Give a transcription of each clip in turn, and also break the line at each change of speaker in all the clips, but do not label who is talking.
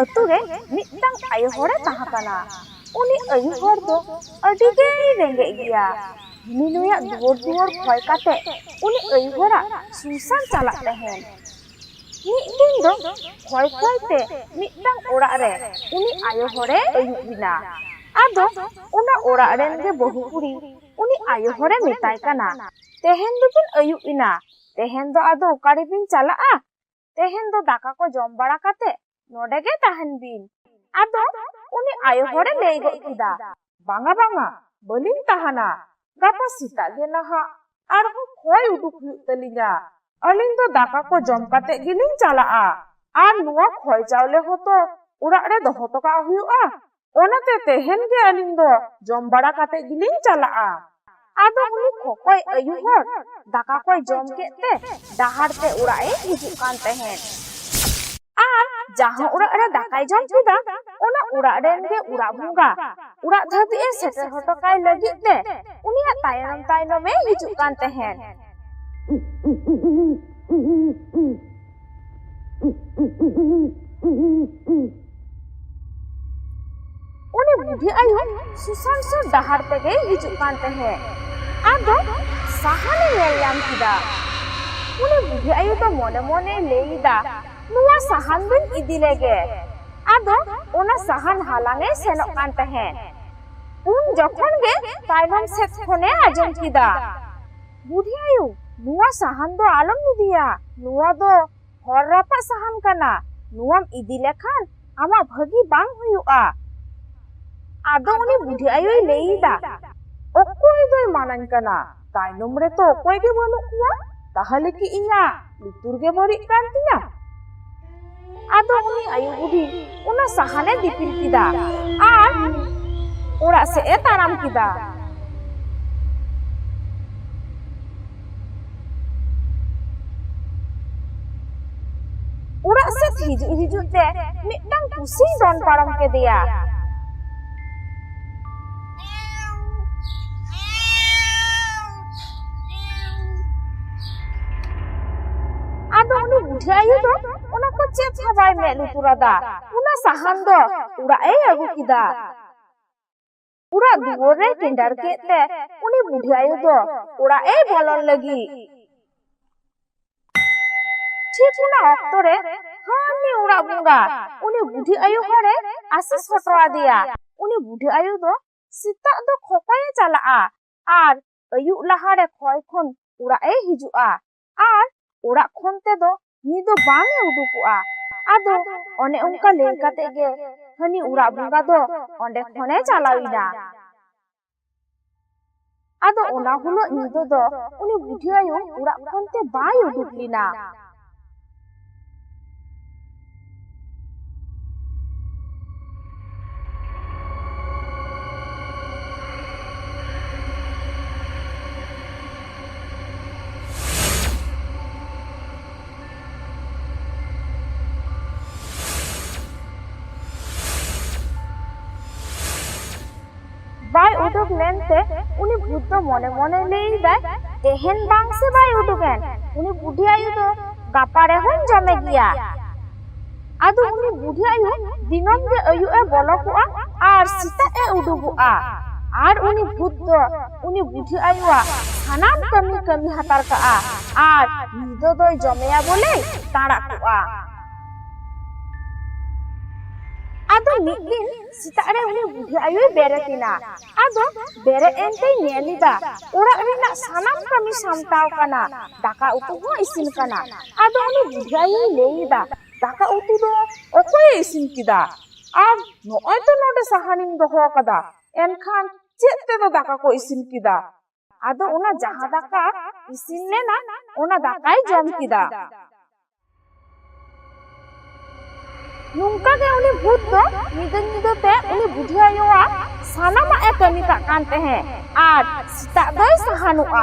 अतु रे मिदंग आयो हरे ताहाकाना उनी आयो हर दो अडी गे रेंगे गिया उनी नुया दुवर दुवर खय काते उनी आयो हरा सुसान चालाक तहेन मिदिन दो खय खय ते मिदंग ओड़ा रे उनी आयो हरे आयो बिना आदो उना ओड़ा रेन गे बहु कुड़ी उनी आयो हरे मेताय काना तेहेन दो बिन आयो इना तेहेन दो आदो ओकारे बिन चालाआ तेहेन दो दाका को जम बाड़ा काते नोडे गे ताहेन बिन आदो उनी आयो हरे लेई गो किदा बांगा बांगा बलिन ताहाना गापा सीता गे नहा आर हो खय उडुक हुयुग तलिया अलिन दो दाका को जम काते गिलिन चालाआ आर नुआ खय चावले होतो उड़ाग रे दोहो टोका हुयुगा ओनाते तेहेन गे अलिन दो जम बाड़ा काते गिलिन चालाआ आदो उनी खोखय आयु हर दाका कोय जम केते डाहार ते उड़ाए हिजुग कान तहेन आर जहां उड़ाग रे दाकाय जम किदा ओना उड़ाग रेन गे उड़ा बुंगा उड़ाग धाबी ए सेटर हटो काय लगित ते उनिया तायनम तायनम ए हिजुग कान तहेन उनी बुढ़ी आयु सुसान सो डाहार तेगे हिजुग कान तहेन आदो साहाने नेल याम किदा उनी बुढ़ी आयु तो मोने मोने लेईदा नुआ साहान बिन इदी लेगे आदो ओना साहान हालांगे सेनोक कान तहेन उन जखन गे तायनम सेट खने आजम किदा बुढ़ी आयु नुआ साहान दो आलम इदिया नुआ दो हर रापा साहान काना नुआम इदी लेखान आमा भागी बांग हुयुआ आदो उनी बुढ़ी आयु लेईदा ओकोय दोय मानान काना तायनम रे तो ओकोय गे बानुक कुआ ताहले कि इना लुतुर गे बरिक कान तिया आदो उनी आयु बुढ़ी उना साहाने दिपिल किदा आर ओड़ा से ए ताराम किदा उड़ा से हिजुग हिजुग ते मिदंग पुसी दोन पारम के दिया आदो उनी बुढ़ी आयु दो उना को चेप हवाय मे लुतुरादा उना साहान दो उड़ा ए अगु किदा उड़ा दुवर रे टेंडर केते उनी बुढ़ी आयु दो उड़ा ए बोलन लगी ठीक उना ऑक्टो रे हानी उड़ा बुंगा उनी बुढ़ी आयु हरे आशीष हटवा दिया उनी बुढ़ी आयु दो सीता दो खोकाय चालाआ आर आयु लहा रे खय खन उड़ा ए हिजुआ आर उड़ा खन ते दो नी दो बांगे उडुकुआ आदो ओने उनका लेई काते गे हनी उड़ा बुंगा दो ओंडे खने चालाविना आदो ओना हुलो नीदो दो उनी बुढ़ी आयु उड़ा खन ते बाय उडुकलिना बाय उडुक लेनते उनी भूत दो मोने मोने लेई दाय तेहेन बांग से बाय उडुकेन उनी बुढ़ी आयु दो गापा रे हन जमे गिया आदो उनी बुढ़ी आयु दिनम गे आयु ए बोलकुआ आर सीता ए उडुगुआ आर उनी भूत दो उनी बुढ़ी आयुआ सानाम कमी कमी हातार काआ आर निदो दोय जमेया बोले ताड़ाकुआ आदो मिदिन सीता रे उनी बुढ़ी आयु बेरेतिना आदो बेरे एंते नेलिदा ओड़ा रेना सानाम कमी सामटाव काना दाका उतु हो इसिन काना आदो उनी बुढ़ी आयु लेईदा दाका उतु दो ओकोय इसिन किदा आर नोय तो नोडे साहानिन दोहो कदा एनखान चेत ते दो दाका को इसिन किदा आदो ओना जहां दाका इसिन लेना ओना दाकाय जम किदा नुंका के उनी भूत दो निदन निदो ते उनी बुढ़ी आयुआ सानामा ए कमी का कान तहे आर सीता दोय साहानुआ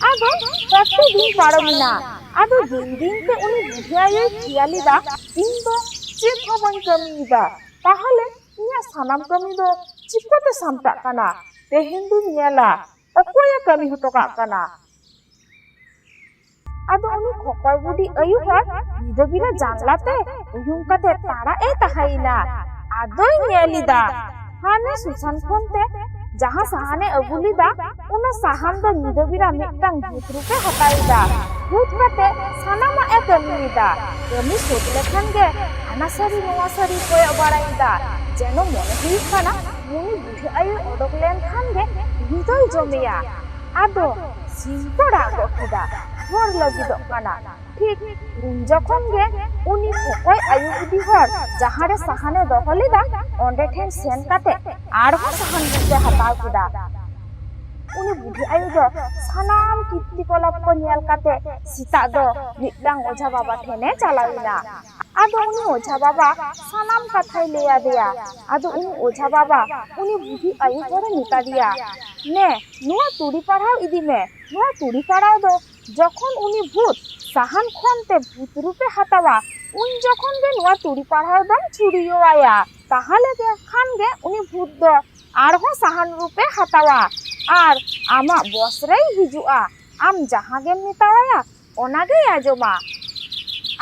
आदो कति दिन पारमिना आदो दिन दिन ते उनी बुढ़ी आयु खियालिदा इन दो चेत हबन कमीदा ताहले इया सानाम कमी दो चिपकोते सामटा काना तेहेन दिन नेला ओकोय कमी हटो का काना ᱟᱫᱚ ᱩᱱᱤ ᱠᱷᱚᱠᱚᱭ ᱵᱩᱰᱷᱤ ᱟᱭᱩ ᱦᱚᱲ ᱧᱤᱫᱟᱹ ᱵᱮᱲᱟ ᱡᱟᱱᱞᱟᱛᱮ ᱩᱭᱩᱝ ᱠᱟᱛᱮ ᱛᱟᱲᱟᱜ ᱮ ᱛᱟᱦᱮᱸᱭᱮᱱᱟ᱾ ᱟᱫᱚᱭ ᱧᱮᱞ ᱮᱫᱟ ᱦᱟᱱᱮ ᱥᱩᱥᱟᱱ ᱠᱷᱚᱱᱛᱮ ᱡᱟᱦᱟᱸ ᱥᱟᱦᱟᱱᱮ ᱟᱹᱜᱩ ᱞᱮᱫᱟ ᱚᱱᱟ ᱥᱟᱦᱟᱱ ᱫᱚ ᱧᱤᱫᱟᱹ ᱵᱮᱲᱟ ᱢᱤᱫᱴᱟᱝ ᱵᱷᱩᱛ ᱨᱩᱯᱮ ᱦᱟᱛᱟᱣᱮᱫᱟ᱾ ᱵᱷᱩᱛ ᱠᱟᱛᱮ ᱥᱟᱱᱟᱢᱟᱜ ᱮ ᱠᱟᱹᱢᱤᱭᱮᱫᱟ᱾ ᱠᱟᱹᱢᱤ ᱥᱟᱹᱛ ᱞᱮᱠᱷᱟᱱ ᱜᱮ ᱦᱟᱱᱟ ᱥᱟᱹᱨᱤ ᱱᱚᱣᱟ ᱥᱟᱹᱨᱤ ᱠᱚᱭᱚᱜ ᱵᱟᱲᱟᱭᱮᱫᱟ ᱡᱮᱱᱚ ᱢᱚᱱᱮ ᱦᱩᱭᱩᱜ ᱠᱟᱱᱟ ᱩᱱᱤ ᱵᱩᱰᱷᱤ ᱟᱭᱩ ᱚᱰᱚᱠ ᱞᱮᱱᱠᱷᱟᱱ ᱜᱮ ᱩᱱᱤ ᱫᱚᱭ ᱡᱚᱢᱮᱭᱟ᱾ ᱟᱫᱚ ᱥᱤᱢ ᱠᱚ ᱨᱟᱜ ᱜᱚᱫ ᱠᱮᱫᱟ, ᱦᱚᱲ ᱞᱟᱹᱜᱤᱫᱚᱜ ᱠᱟᱱᱟ᱾ ᱴᱷᱤᱠ ᱩᱱ ᱡᱚᱠᱷᱚᱱ ᱜᱮ ᱩᱱᱤ ᱠᱷᱚᱠᱚᱭ ᱟᱭᱩ ᱵᱩᱰᱷᱤ ᱦᱚᱲ ᱡᱟᱦᱟᱸᱨᱮ ᱥᱟᱦᱟᱱᱮ ᱫᱚᱦᱚ ᱞᱮᱫᱟ ᱚᱸᱰᱮ ᱴᱷᱮᱱ ᱥᱮᱱ ᱠᱟᱛᱮ ᱟᱨᱦᱚᱸ ᱥᱟᱦᱟᱱ ᱨᱩᱯᱮ ᱦᱟᱛᱟᱣ ᱠᱮᱫᱟ᱾ ᱩᱱᱤ ᱵᱩᱰᱷᱤ ᱟᱭᱩ ᱫᱚ ᱥᱟᱱᱟᱢ ᱠᱤᱨᱛᱤ ᱠᱚᱞᱟᱯ ᱠᱚ ᱧᱮᱞ ᱠᱟᱛᱮ ᱥᱮᱛᱟᱜ ᱫᱚ ᱢᱤᱫᱴᱟᱝ ᱚᱡᱷᱟ ᱵᱟᱵᱟ ᱴᱷᱮᱱᱮ ᱪᱟᱞᱟᱣᱮᱱᱟ᱾ ᱟᱫᱚ ᱩᱱᱤ ᱚᱡᱷᱟ ᱵᱟᱵᱟ ᱥᱟᱱᱟᱢ ᱠᱟᱛᱷᱟᱭ ᱞᱟᱹᱭ ᱟᱫᱮᱭᱟ᱾ ᱟᱫᱚ ᱩᱱᱤ ᱚᱡᱷᱟ ᱵᱟᱵᱟ ᱩᱱᱤ ᱵᱩᱰᱷᱤ ᱟᱭᱩ ᱦᱚᱲᱮ ᱢᱮᱛᱟ ᱫᱮᱭᱟ, ᱱᱮ ᱱᱚᱣᱟ ᱛᱩᱲᱤ ᱯᱟᱲᱦᱟᱣ ᱤᱫᱤ ᱢᱮ᱾ ᱱᱚᱣᱟ ᱛᱩᱲᱤ ᱯᱟᱲᱦᱟᱣ ᱫᱚ ᱡᱚᱠᱷᱚᱱ ᱩᱱᱤ ভূত সাহান খনতে ভূত রূপে হাতাওয়া উন যখন গে নোয়া তুড়ি পাড়াও দম ছুড়িও আয়া তাহলে গে খান গে উনি ভূত দ আরহো সাহান রূপে হাতাওয়া আর আমা বসরেই হিজুয়া আম যাহা গে মেতাওয়া ওনাগে আজমা।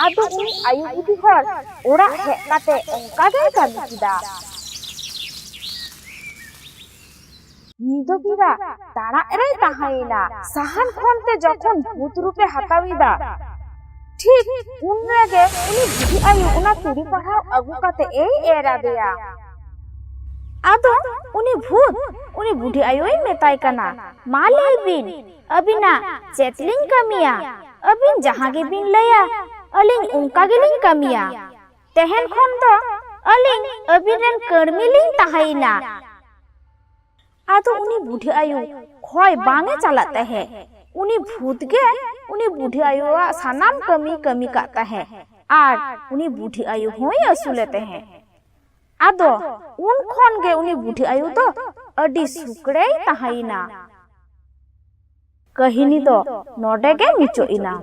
আদো উনি আয়ু বুদ্ধি হর ওরা হেজ কাতে অনকাগে কামি কিদা। নিদো বিরা তারা এরাই তাহাইনা সাহান খনতে যখন ভূত রূপে হাতাওইদা ঠিক উন রেগে উনি বুদ্ধি আয়ু ওনা তুড়ি পাড়াও আগু কাতে এই এরা দেয়া। আদো উনি ভূত উনি বুদ্ধি আয়ুই মেতাই কানা, মা লাইবিন আবিনা চেতলিং কামিয়া, আবিন জাহাগে বিন লয়া আলিং উনকাগে লিং কামিয়া। তেহেন খন দো আলিং আবিন রেন কর্মী লিং তাহাইনা। আদো উনি বুদ্ধি আয়ু খয় বাঙে চালাতে হে উনি ভূত গে উনি বুদ্ধি আয়ুয়া সানাম কমি কমি কাতা হে আর উনি বুদ্ধি আয়ু হই আসুলেতে হে। আদো উন খন গে উনি বুদ্ধি আয়ু তো আডি সুকড়েই তাহাইনা। কাহিনী তো নডে গে মিচো ইনা।